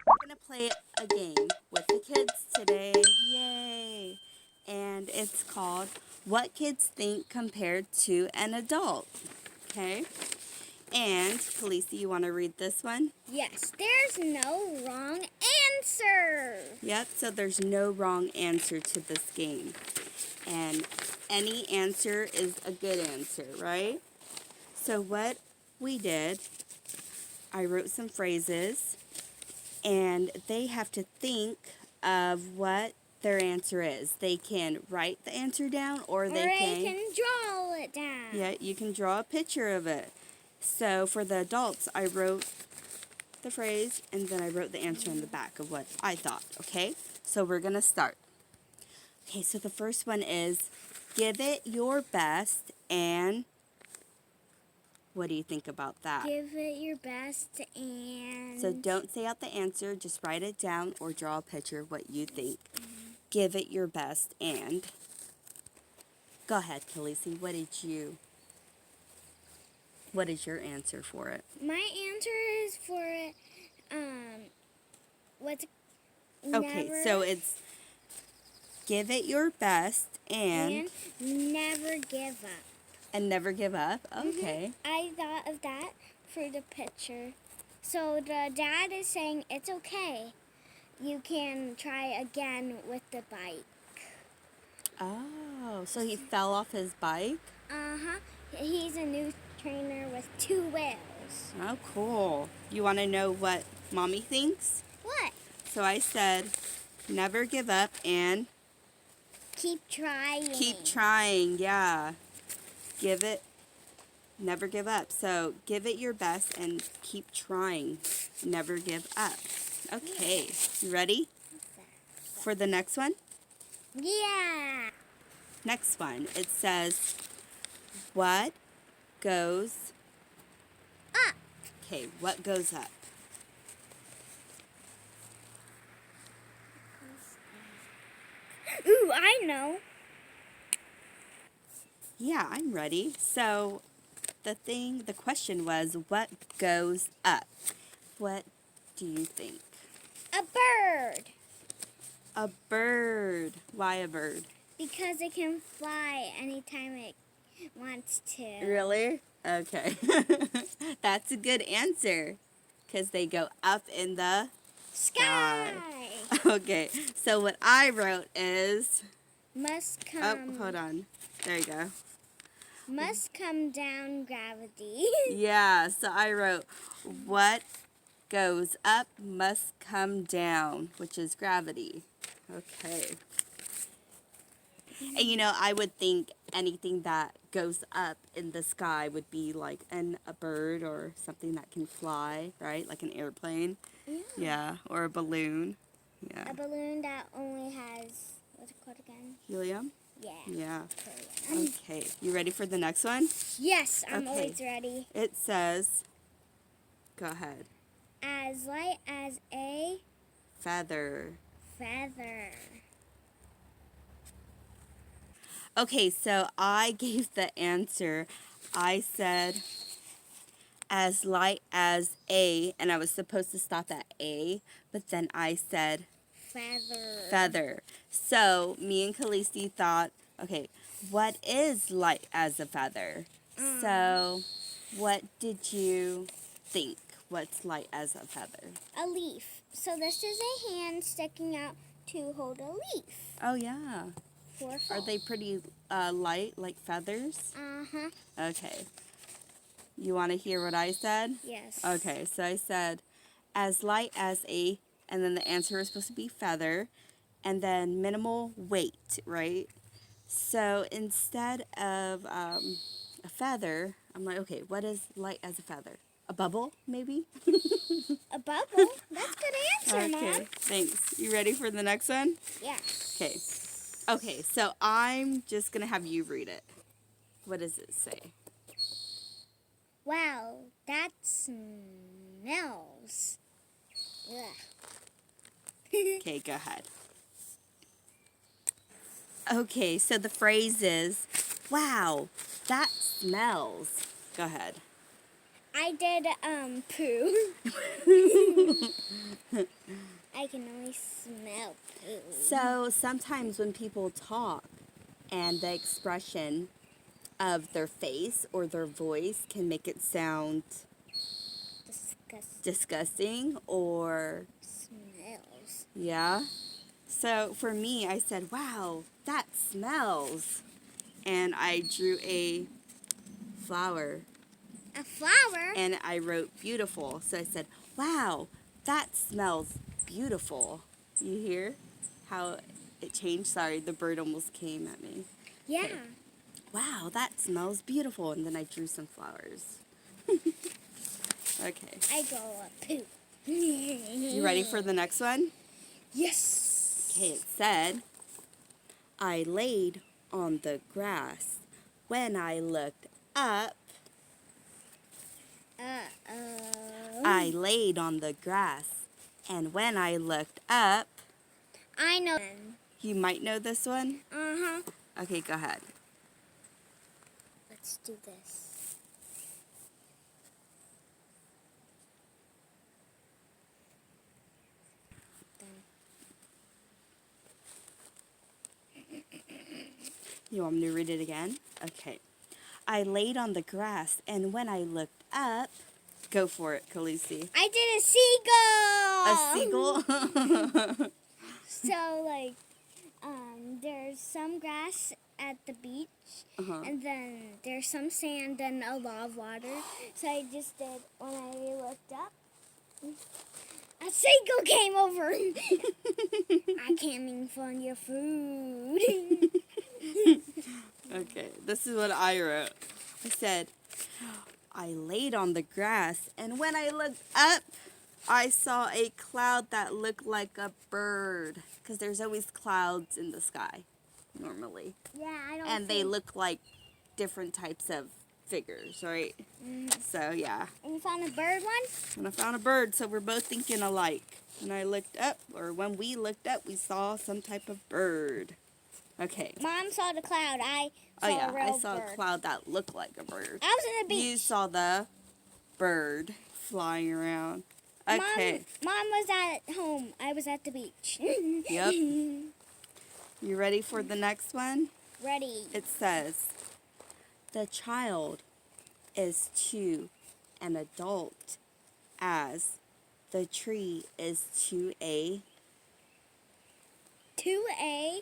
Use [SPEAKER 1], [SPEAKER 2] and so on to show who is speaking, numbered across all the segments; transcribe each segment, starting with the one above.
[SPEAKER 1] We're going to play a game with the kids today. Yay! And it's called What Kids Think Compared to an Adult. Okay? And, Khaleesi, you want to read this one?
[SPEAKER 2] Yes, there's no wrong answer.
[SPEAKER 1] Yep, so there's no wrong answer to this game. And any answer is a good answer, right? So what we did, I wrote some phrases, and they have to think of what their answer is. They can write the answer down, or they
[SPEAKER 2] can draw it down.
[SPEAKER 1] Yeah, you can draw a picture of it. So for the adults, I wrote the phrase, and then I wrote the answer in the back of what I thought, okay? So we're going to start. Okay, so the first one is, give it your best, and what do you think about that?
[SPEAKER 2] Give it your best and...
[SPEAKER 1] So don't say out the answer, just write it down or draw a picture of what you think. Give it your best, and... Go ahead, Khaleesi, what is your answer for it?
[SPEAKER 2] My answer is for it,
[SPEAKER 1] Okay, so it's give it your best and
[SPEAKER 2] never give up.
[SPEAKER 1] And never give up? Okay.
[SPEAKER 2] I thought of that for the picture. So the dad is saying it's okay. You can try again with the bike.
[SPEAKER 1] Oh, so he fell off his bike?
[SPEAKER 2] Uh-huh. He's a new trainer with 2 wheels.
[SPEAKER 1] Oh, cool. You want to know what Mommy thinks?
[SPEAKER 2] What?
[SPEAKER 1] So I said, never give up and...
[SPEAKER 2] Keep trying.
[SPEAKER 1] Keep trying, yeah. Give it, never give up. So give it your best and keep trying. Never give up. Okay, you ready for the next one?
[SPEAKER 2] Yeah.
[SPEAKER 1] Next one, it says, what goes
[SPEAKER 2] up?
[SPEAKER 1] Okay, what goes up?
[SPEAKER 2] Ooh, I know.
[SPEAKER 1] Yeah, I'm ready. So the question was, what goes up? What do you think?
[SPEAKER 2] A bird.
[SPEAKER 1] A bird. Why a bird?
[SPEAKER 2] Because it can fly anytime it wants to.
[SPEAKER 1] Really? Okay. That's a good answer. Because they go up in the
[SPEAKER 2] sky.
[SPEAKER 1] Okay, so what I wrote is...
[SPEAKER 2] Must come...
[SPEAKER 1] Oh, hold on. There you go.
[SPEAKER 2] Must come down gravity.
[SPEAKER 1] Yeah, so I wrote, what goes up must come down, which is gravity. Okay. And you know, I would think anything that goes up in the sky would be like a bird or something that can fly, right? Like an airplane. Yeah, or a balloon. Yeah.
[SPEAKER 2] A balloon that only has, what's it called again?
[SPEAKER 1] Helium?
[SPEAKER 2] Yeah.
[SPEAKER 1] Yeah. Okay, you ready for the next one?
[SPEAKER 2] Yes, I'm always ready.
[SPEAKER 1] It says, go ahead.
[SPEAKER 2] As light as a
[SPEAKER 1] feather.
[SPEAKER 2] Feather.
[SPEAKER 1] Okay, so I gave the answer. I said, as light as a, and I was supposed to stop at a, but then I said,
[SPEAKER 2] feather.
[SPEAKER 1] Feather. So me and Khaleesi thought, okay, what is light as a feather? So what did you think? What's light as a feather?
[SPEAKER 2] A leaf. So this is a hand sticking out to hold a leaf.
[SPEAKER 1] Oh, yeah. Are they pretty light, like feathers?
[SPEAKER 2] Uh-huh.
[SPEAKER 1] Okay. You want to hear what I said?
[SPEAKER 2] Yes.
[SPEAKER 1] Okay, so I said, as light as a, and then the answer was supposed to be feather, and then minimal weight, right? So instead of a feather, I'm like, okay, what is light as a feather? A bubble, maybe?
[SPEAKER 2] A bubble? That's a good answer, Mom.
[SPEAKER 1] Okay, thanks. You ready for the next one?
[SPEAKER 2] Yeah.
[SPEAKER 1] Okay. Okay, so I'm just going to have you read it. What does it say?
[SPEAKER 2] Wow, that smells.
[SPEAKER 1] Okay, go ahead. Okay, so the phrase is, wow, that smells. Go ahead.
[SPEAKER 2] I did poo. I can only smell poo.
[SPEAKER 1] So sometimes when people talk and the expression of their face or their voice can make it sound disgusting or
[SPEAKER 2] smells.
[SPEAKER 1] yeah. So for me, I said, wow, that smells. And I drew a flower.
[SPEAKER 2] A flower?
[SPEAKER 1] And I wrote beautiful. So I said, wow, that smells beautiful. You hear how it changed? Sorry, the bird almost came at me.
[SPEAKER 2] Yeah.
[SPEAKER 1] Okay. Wow, that smells beautiful. And then I drew some flowers. Okay.
[SPEAKER 2] I go a poo.
[SPEAKER 1] You ready for the next one?
[SPEAKER 2] Yes.
[SPEAKER 1] Okay, it said, I laid on the grass. When I looked up, I laid on the grass. And when I looked up,
[SPEAKER 2] I know.
[SPEAKER 1] you might know this one?
[SPEAKER 2] Uh-huh.
[SPEAKER 1] Okay, go ahead.
[SPEAKER 2] Let's do this.
[SPEAKER 1] You want me to read it again? Okay. I laid on the grass, and when I looked up, go for it, Khaleesi.
[SPEAKER 2] I did a seagull.
[SPEAKER 1] A seagull?
[SPEAKER 2] So, like, there's some grass at the beach, and then there's some sand and a lot of water. So I just did, when I looked up, a seagull came over. I came in for your food.
[SPEAKER 1] Okay, this is what I wrote. I said, I laid on the grass, and when I looked up, I saw a cloud that looked like a bird. Because there's always clouds in the sky, normally.
[SPEAKER 2] Yeah, I don't
[SPEAKER 1] And they look like different types of figures, right? So, yeah.
[SPEAKER 2] And you found a bird one?
[SPEAKER 1] And I found a bird, so we're both thinking alike. When I looked up, or when we looked up, we saw some type of bird. Okay.
[SPEAKER 2] Mom saw the cloud. I saw a real
[SPEAKER 1] I saw
[SPEAKER 2] bird.
[SPEAKER 1] a cloud that looked like a bird.
[SPEAKER 2] I was in the beach.
[SPEAKER 1] You saw the bird flying around. Okay.
[SPEAKER 2] Mom was at home. I was at the beach.
[SPEAKER 1] Yep. You ready for the next one?
[SPEAKER 2] Ready.
[SPEAKER 1] It says, the child is to an adult as the tree is to a...
[SPEAKER 2] To a...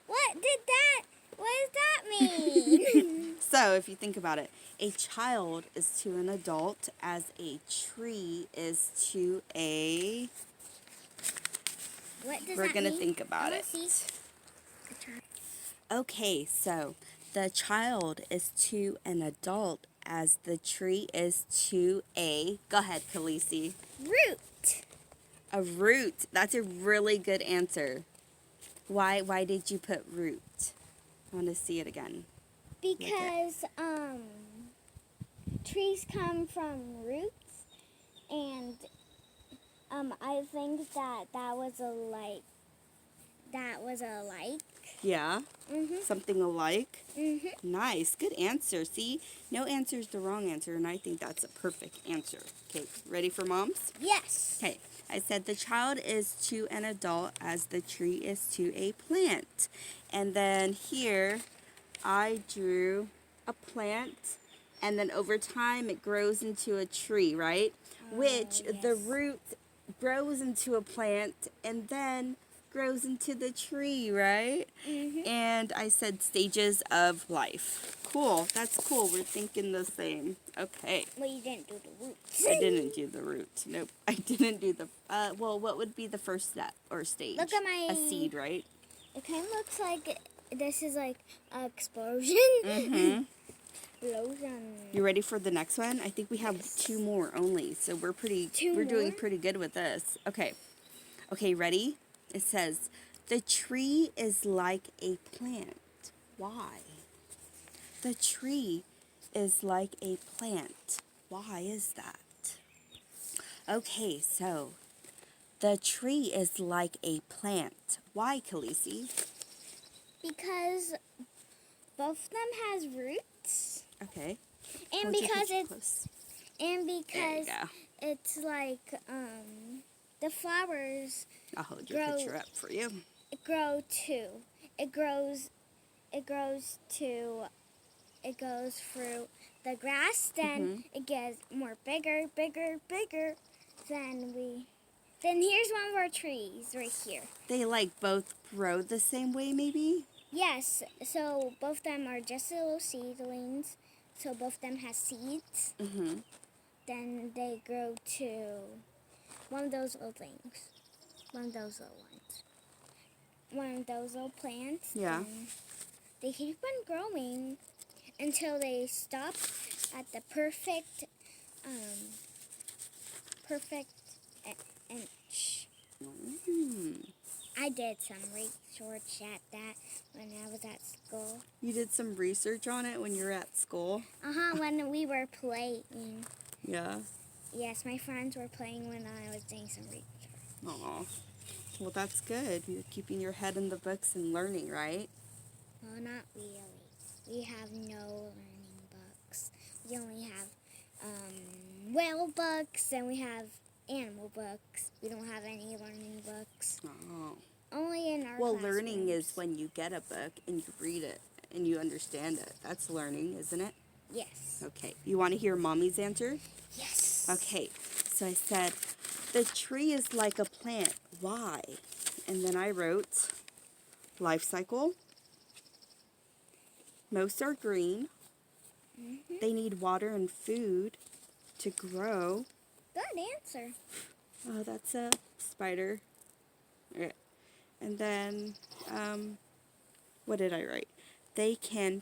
[SPEAKER 2] What does that mean?
[SPEAKER 1] So, if you think about it, a child is to an adult as a tree is to a...
[SPEAKER 2] What does
[SPEAKER 1] We're
[SPEAKER 2] that
[SPEAKER 1] going to
[SPEAKER 2] mean?
[SPEAKER 1] think about it. Okay, so the child is to an adult as the tree is to a... Go ahead, Khaleesi.
[SPEAKER 2] Root.
[SPEAKER 1] A root. That's a really good answer. Why did you put root? I want to see it again.
[SPEAKER 2] Because trees come from roots, and I think that was a like.
[SPEAKER 1] Yeah? Something alike? Nice. Good answer. See? No answer is the wrong answer, and I think that's a perfect answer. Okay, ready for moms?
[SPEAKER 2] Yes.
[SPEAKER 1] Okay. I said the child is to an adult as the tree is to a plant. And then here, I drew a plant, and then over time it grows into a tree, right? Which the root grows into a plant and then grows into the tree, right? And I said stages of life. Cool. That's cool. We're thinking the same. Okay.
[SPEAKER 2] Well, you didn't do the roots.
[SPEAKER 1] I didn't do the root. Nope. I didn't do the... well, what would be the first step or stage?
[SPEAKER 2] Look at my...
[SPEAKER 1] A seed, right?
[SPEAKER 2] It kind of looks like this is like an explosion. Explosion.
[SPEAKER 1] You ready for the next one? I think we have 2 more only, so we're doing pretty good with this. Okay. Okay, ready? It says, the tree is like a plant. Why? The tree is like a plant. Why is that? Okay, so the tree is like a plant. Why, Khaleesi?
[SPEAKER 2] Because both of them has roots.
[SPEAKER 1] Okay.
[SPEAKER 2] And
[SPEAKER 1] Hold your
[SPEAKER 2] because
[SPEAKER 1] picture
[SPEAKER 2] it's
[SPEAKER 1] close.
[SPEAKER 2] And
[SPEAKER 1] There you
[SPEAKER 2] because
[SPEAKER 1] go.
[SPEAKER 2] it's like the flowers
[SPEAKER 1] I'll hold your
[SPEAKER 2] grow.
[SPEAKER 1] picture up for you.
[SPEAKER 2] It grow too. It grows. It grows to. It goes through the grass. Then it gets more bigger, bigger, bigger. Then here's one of our trees right here.
[SPEAKER 1] They like both grow the same way, maybe?
[SPEAKER 2] Yes. So both of them are just little seedlings. So both of them have seeds. Then they grow to one of those little things. One of those little ones. One of those little plants.
[SPEAKER 1] Yeah.
[SPEAKER 2] They keep on growing until they stop at the perfect inch. I did some research at that when I was at school.
[SPEAKER 1] You did some research on it when you were at school?
[SPEAKER 2] When we were playing.
[SPEAKER 1] Yeah.
[SPEAKER 2] Yes, my friends were playing when I was doing some research.
[SPEAKER 1] Aw. Well, that's good. You're keeping your head in the books and learning, right?
[SPEAKER 2] Well, not really. We have no learning books. We only have whale books, and we have animal books. We don't have any learning books.
[SPEAKER 1] Oh.
[SPEAKER 2] Only in our
[SPEAKER 1] Well,
[SPEAKER 2] classrooms.
[SPEAKER 1] learning is when you get a book and you read it and you understand it. That's learning, isn't it?
[SPEAKER 2] Yes.
[SPEAKER 1] Okay. You want to hear Mommy's answer?
[SPEAKER 2] Yes.
[SPEAKER 1] Okay. So I said, the tree is like a plant. Why? And then I wrote, life cycle. Most are green. They need water and food to grow.
[SPEAKER 2] Good answer.
[SPEAKER 1] Oh, that's a spider. Okay. And then, what did I write? They can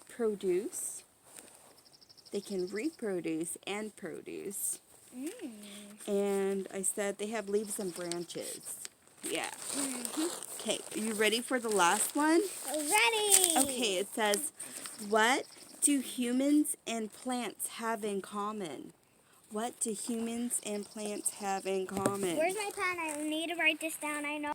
[SPEAKER 1] produce. They can reproduce and produce. And I said they have leaves and branches. Yeah. Okay, are you ready for the last one?
[SPEAKER 2] Ready.
[SPEAKER 1] Okay, it says, what do humans and plants have in common? What do humans and plants have in common?
[SPEAKER 2] Where's my pen? I need to write this down. I know.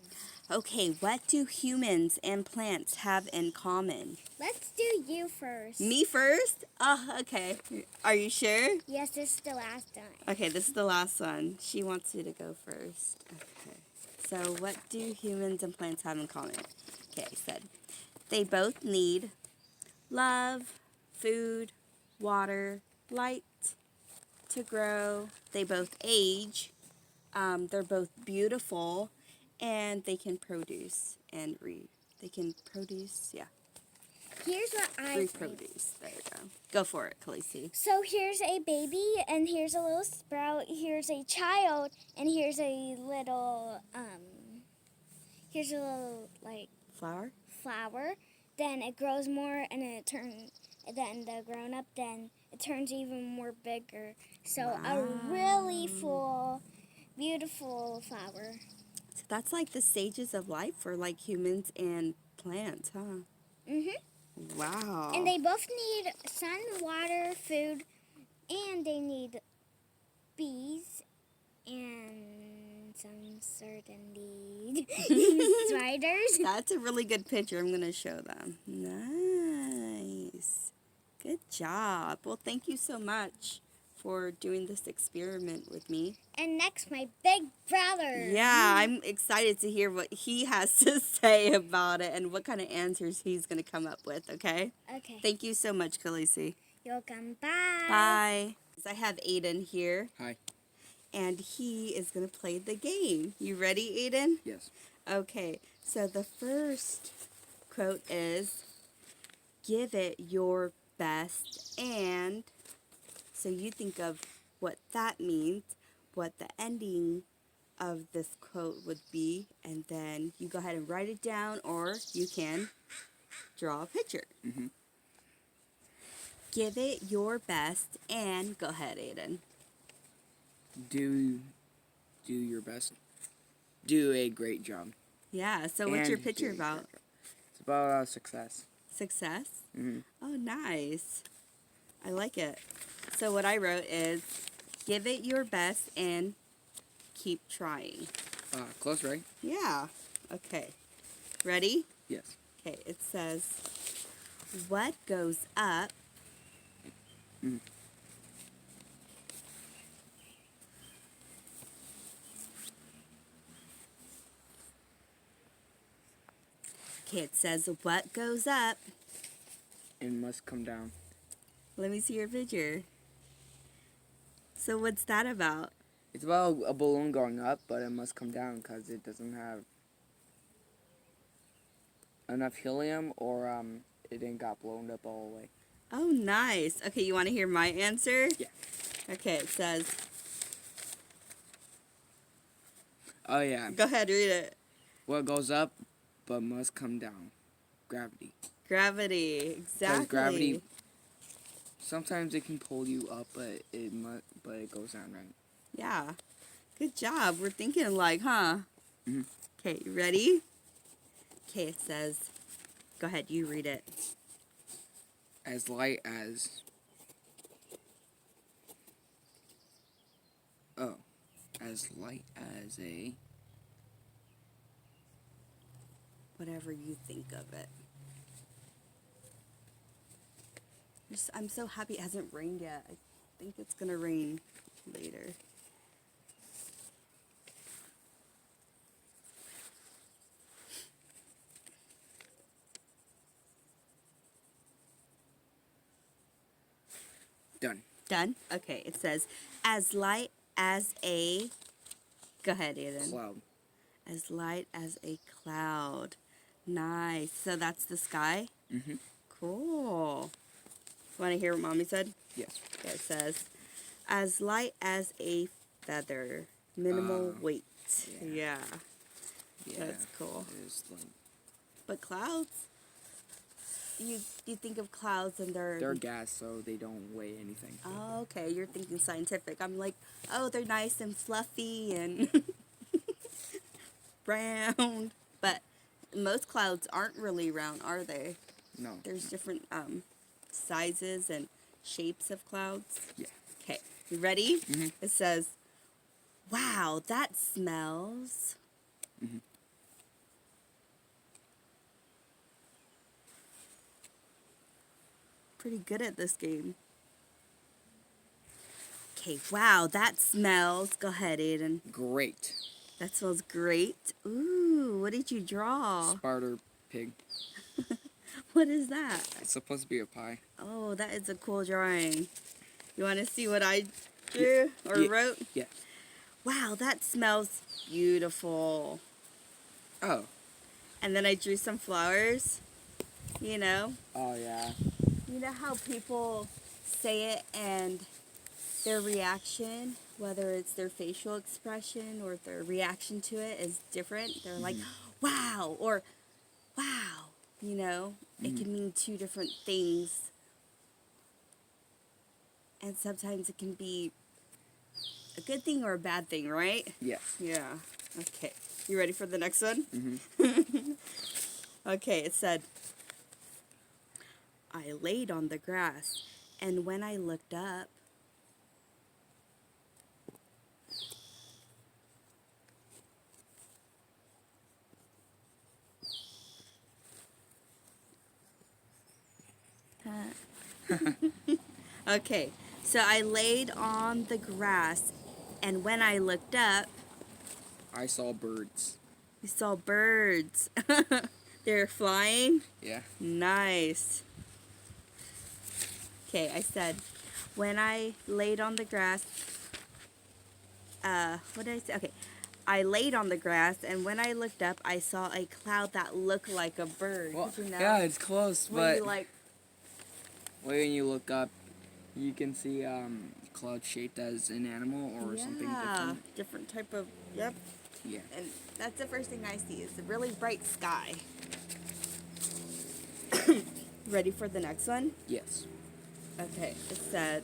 [SPEAKER 1] Okay, what do humans and plants have in common?
[SPEAKER 2] Let's do you first.
[SPEAKER 1] Me first? Oh, okay. Are you sure?
[SPEAKER 2] Yes, this is the last time.
[SPEAKER 1] Okay, this is the last one. She wants you to go first. Okay. So, what do humans and plants have in common? Okay, I said they both need love, food, water, light to grow. They both age. They're both beautiful, and they can produce and They can produce, yeah.
[SPEAKER 2] Here's what I think.
[SPEAKER 1] Reproduce. There you go. Go for it, Khaleesi.
[SPEAKER 2] So here's a baby, and here's a little sprout. Here's a child, and here's a little like
[SPEAKER 1] Flower?
[SPEAKER 2] flower. Then it grows more, and then the grown up, then it turns even more bigger. So a really full, beautiful flower.
[SPEAKER 1] So that's like the stages of life for like humans and plants, huh? Wow.
[SPEAKER 2] And they both need sun, water, food, and they need bees and some certain spiders.
[SPEAKER 1] That's a really good picture. I'm going to show them. Nice. Good job. Well, thank you so much for doing this experiment with me.
[SPEAKER 2] And next, my big brother.
[SPEAKER 1] Yeah, I'm excited to hear what he has to say about it and what kind of answers he's going to come up with, okay?
[SPEAKER 2] Okay.
[SPEAKER 1] Thank you so much, Khaleesi.
[SPEAKER 2] You're welcome. Bye.
[SPEAKER 1] Bye. I have Aiden here.
[SPEAKER 3] Hi.
[SPEAKER 1] And he is going to play the game. You ready, Aiden?
[SPEAKER 3] Yes.
[SPEAKER 1] Okay, so the first quote is, give it your best, and so you think of what that means, what the ending of this quote would be, and then you go ahead and write it down, or you can draw a picture. Give it your best, and go ahead, Aiden.
[SPEAKER 3] Do your best. Do a great job.
[SPEAKER 1] Yeah, so what's
[SPEAKER 3] And
[SPEAKER 1] your
[SPEAKER 3] do
[SPEAKER 1] picture
[SPEAKER 3] a
[SPEAKER 1] about?
[SPEAKER 3] great job. It's about success.
[SPEAKER 1] Success?
[SPEAKER 3] Mhm.
[SPEAKER 1] Oh, nice. I like it. So what I wrote is, give it your best and keep trying.
[SPEAKER 3] Close, right?
[SPEAKER 1] Yeah. Okay. Ready?
[SPEAKER 3] Yes.
[SPEAKER 1] Okay, it says, what goes up Okay, it says, what goes up?
[SPEAKER 3] It must come down.
[SPEAKER 1] Let me see your picture. So what's that about?
[SPEAKER 3] It's about a balloon going up, but it must come down because it doesn't have enough helium, or it didn't got blown up all the way.
[SPEAKER 1] Oh, nice. Okay, you want to hear my answer?
[SPEAKER 3] Yeah.
[SPEAKER 1] Okay, it says,
[SPEAKER 3] Oh yeah.
[SPEAKER 1] go ahead, read it.
[SPEAKER 3] What goes up, but must come down? Gravity.
[SPEAKER 1] Gravity, exactly.
[SPEAKER 3] Gravity. Sometimes it can pull you up, but it goes down, right?
[SPEAKER 1] Yeah. Good job. We're thinking alike, huh?
[SPEAKER 3] Mhm.
[SPEAKER 1] Okay, you ready? Okay, it says, go ahead, you read it.
[SPEAKER 3] As light as. Oh, as light as a.
[SPEAKER 1] Whatever you think of it. I'm so happy it hasn't rained yet. I think it's gonna rain later.
[SPEAKER 3] Done.
[SPEAKER 1] Done? Okay, it says, as light as a... Go ahead, Aiden.
[SPEAKER 3] Cloud.
[SPEAKER 1] As light as a cloud. Nice. So that's the sky?
[SPEAKER 3] Mm-hmm.
[SPEAKER 1] Cool. Want to hear what Mommy said?
[SPEAKER 3] Yes.
[SPEAKER 1] Okay, it says, as light as a feather. Minimal weight.
[SPEAKER 3] yeah.
[SPEAKER 1] Yeah. That's cool.
[SPEAKER 3] It is like,
[SPEAKER 1] But clouds? You think of clouds and
[SPEAKER 3] they're gas, so they don't weigh anything.
[SPEAKER 1] Oh, okay. You're thinking scientific. I'm like, oh, they're nice and fluffy and round. But most clouds aren't really round, are they?
[SPEAKER 3] No.
[SPEAKER 1] There's different sizes and shapes of clouds.
[SPEAKER 3] Yeah.
[SPEAKER 1] Okay. You ready?
[SPEAKER 3] Mm-hmm.
[SPEAKER 1] It says, wow, that smells.
[SPEAKER 3] Mm-hmm.
[SPEAKER 1] Pretty good at this game. Okay, wow, that smells. Go ahead, Aiden.
[SPEAKER 3] Great.
[SPEAKER 1] That smells great. Ooh, what did you draw?
[SPEAKER 3] Spider pig.
[SPEAKER 1] What is that?
[SPEAKER 3] It's supposed to be a pie.
[SPEAKER 1] Oh, that is a cool drawing. You want to see what I drew or wrote?
[SPEAKER 3] Yeah.
[SPEAKER 1] Wow, that smells beautiful.
[SPEAKER 3] Oh.
[SPEAKER 1] And then I drew some flowers, you know.
[SPEAKER 3] Oh, yeah.
[SPEAKER 1] You know how people say it and their reaction, whether it's their facial expression or their reaction to it, is different. They're like, wow, or wow, you know. It can mean two different things. And sometimes it can be a good thing or a bad thing, right?
[SPEAKER 3] Yes.
[SPEAKER 1] Yeah. Okay. You ready for the next one?
[SPEAKER 3] Mm-hmm.
[SPEAKER 1] Okay, it said, I laid on the grass, and when I looked up, okay, so I laid on the grass, and when I looked up,
[SPEAKER 3] I saw birds.
[SPEAKER 1] you saw birds. They're flying?
[SPEAKER 3] Yeah.
[SPEAKER 1] Nice. Okay, I said, when I laid on the grass, what did I say? Okay, I laid on the grass, and when I looked up, I saw a cloud that looked like a bird.
[SPEAKER 3] Well,
[SPEAKER 1] Did you know?
[SPEAKER 3] yeah, it's close,
[SPEAKER 1] When
[SPEAKER 3] but
[SPEAKER 1] you like,
[SPEAKER 3] when you look up, you can see cloud shaped as an animal or something different.
[SPEAKER 1] different type of, yep.
[SPEAKER 3] Yeah.
[SPEAKER 1] And that's the first thing I see is a really bright sky. Ready for the next one?
[SPEAKER 3] Yes.
[SPEAKER 1] Okay, it says,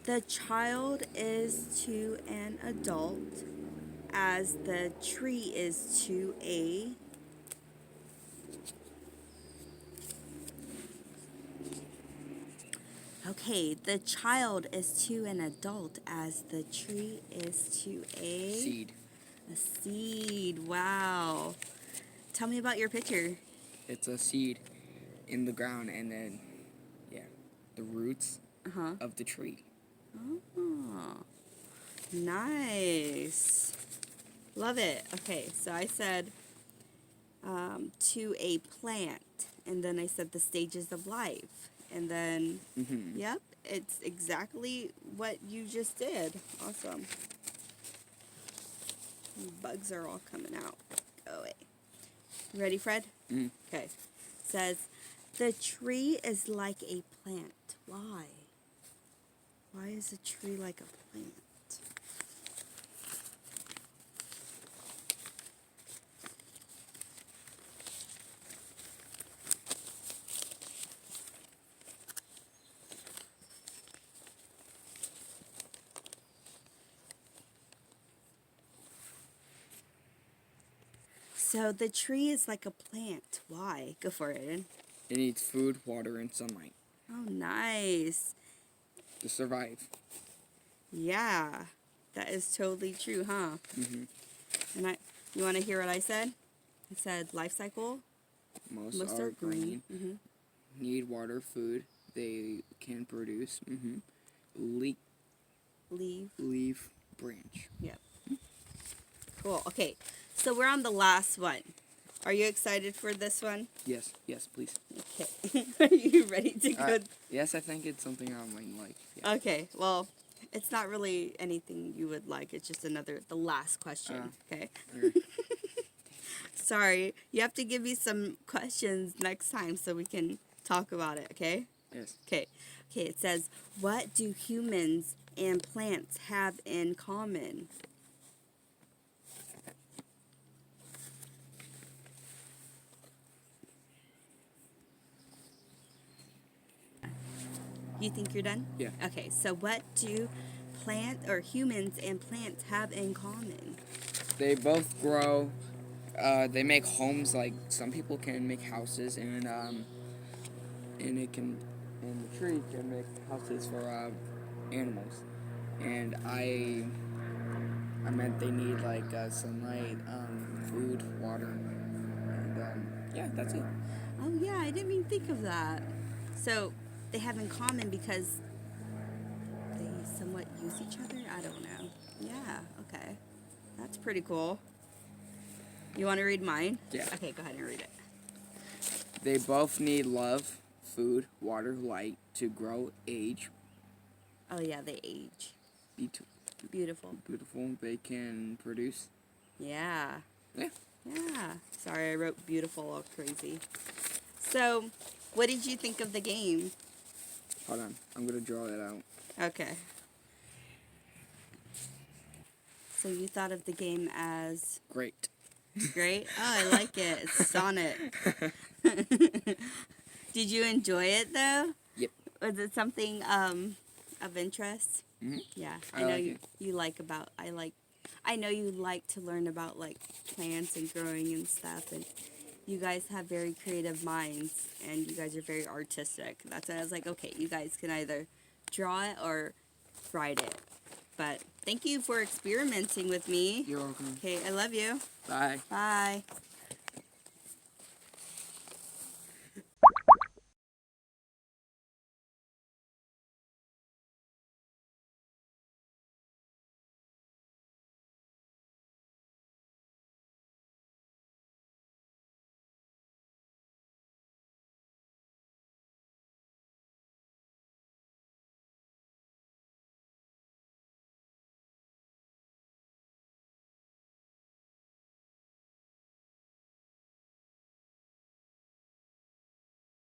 [SPEAKER 1] the child is to an adult as the tree is to a... Okay, the child is to an adult as the tree is to a...
[SPEAKER 3] Seed.
[SPEAKER 1] A seed, wow. Tell me about your picture.
[SPEAKER 3] It's a seed in the ground, and then, yeah, the roots of the tree.
[SPEAKER 1] Oh, nice. Love it. Okay, so I said, to a plant. And then I said the stages of life. And then, yep, it's exactly what you just did. Awesome. Bugs are all coming out. Go away. You ready, Fred? Okay. Says, the tree is like a plant. Why? Why is a tree like a plant? So the tree is like a plant. Why? Go for it, Aiden.
[SPEAKER 3] It needs food, water, and sunlight
[SPEAKER 1] Oh, nice.
[SPEAKER 3] to survive.
[SPEAKER 1] Yeah, that is totally true, huh? And you want to hear what I said? I said life cycle.
[SPEAKER 3] Most are green. Need water, food. They can produce. Leaf, branch.
[SPEAKER 1] Yep. Cool. Okay, so we're on the last one. Are you excited for this one?
[SPEAKER 3] Yes, please.
[SPEAKER 1] Okay. Are you ready to go?
[SPEAKER 3] Yes, I think it's something I might like. Yeah.
[SPEAKER 1] Okay, well, it's not really anything you would like. It's just the last question. Okay. Sorry, you have to give me some questions next time so we can talk about it, okay?
[SPEAKER 3] Yes.
[SPEAKER 1] Okay, it says, what do humans and plants have in common? You think you're done?
[SPEAKER 3] Yeah.
[SPEAKER 1] Okay, so what do humans and plants have in common?
[SPEAKER 3] They both grow. They make homes. Like some people can make houses, and the tree can make houses for animals. And I meant they need like sunlight, food, water, and yeah, that's it.
[SPEAKER 1] Oh yeah, I didn't even think of that. So they have in common because they somewhat use each other? I don't know. Yeah, okay. That's pretty cool. You want to read mine?
[SPEAKER 3] Yeah.
[SPEAKER 1] Okay, go ahead and read it.
[SPEAKER 3] They both need love, food, water, light to grow, age.
[SPEAKER 1] Oh yeah, they age. Beautiful.
[SPEAKER 3] Beautiful. They can produce.
[SPEAKER 1] Yeah.
[SPEAKER 3] Yeah.
[SPEAKER 1] Yeah. Sorry, I wrote beautiful all crazy. So, what did you think of the game?
[SPEAKER 3] Hold on. I'm going to draw it out.
[SPEAKER 1] Okay. So you thought of the game as...
[SPEAKER 3] Great.
[SPEAKER 1] Great? Oh, I like it. It's Sonic. Did you enjoy it, though?
[SPEAKER 3] Yep.
[SPEAKER 1] Was it something of interest? Yeah. I know you like about... I know you like to learn about, like, plants and growing and stuff, and you guys have very creative minds, and you guys are very artistic. That's why I was like, okay, you guys can either draw it or write it. But thank you for experimenting with me.
[SPEAKER 3] You're welcome.
[SPEAKER 1] Okay, I love you.
[SPEAKER 3] Bye.
[SPEAKER 1] Bye.